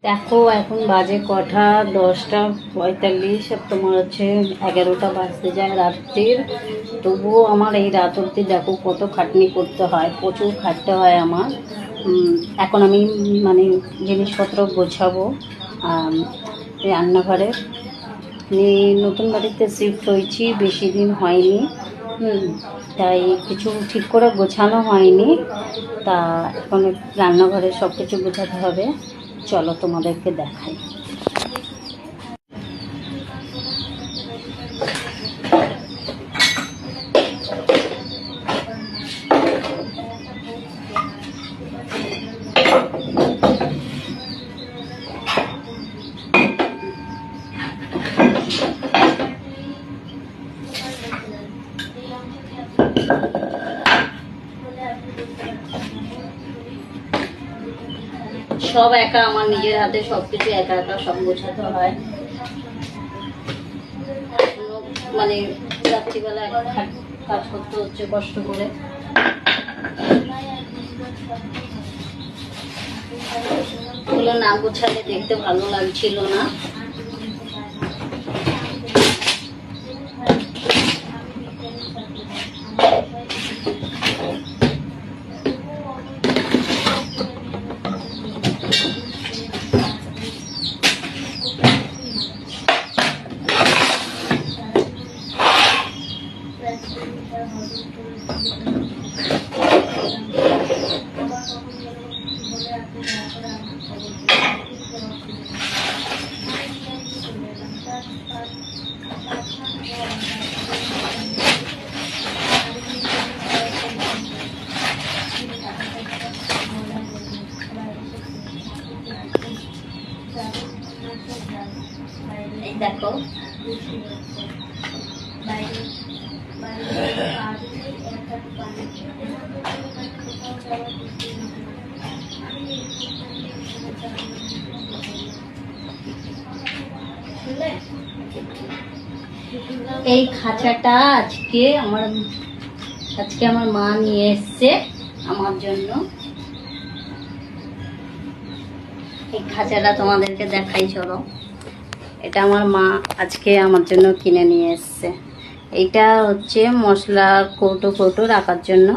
দেখো এখন বাজে কটা 10টা 45। আর তোমার হচ্ছে 11টা বাজতে যায় রাত্রির। তবুও আমার এই রাত অবধি দেখো কত খাটনি করতে হয়, প্রচুর খাটতে হয় আমার। এখন আমি মানে জিনিসপত্র গোছাবো রান্নাঘরে। নতুন বাড়িতে শিফট হয়েছি, বেশি দিন হয়নি। তাই কিছু ঠিক করে গোছানো হয়নি। তা এখন রান্নাঘরে সব কিছু গোছাতে হবে। চলো তোমাদেরকে দেখাই। সব একা, আমার নিজের হাতে সবকিছু একা একা সব গোছাতে হয়। মানে রাত্রিবেলা কাজ করতে হচ্ছে কষ্ট করে। এগুলো না গোছালে দেখতে ভালো লাগছিল না। এই দেখো এই খাঁচাটা আজকে আমার মা নিয়ে এসছে আমার জন্য। এই খাঁচাটা তোমাদেরকে দেখাই, চলো। এটা আমার মা আজকে আমার জন্য কিনে নিয়ে এসছে। এইটা হচ্ছে মশলার কৌটো রাখার জন্য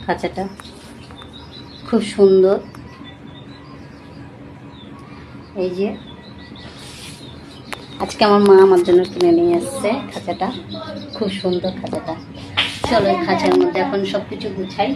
খাঁচাটা, খুব সুন্দর। এই যে আজকে আমার মা আমার জন্য কিনে নিয়ে এসছে খাঁচাটা, খুব সুন্দর খাঁচাটা। চলো এই খাঁচার মধ্যে এখন সব কিছু গুছাই।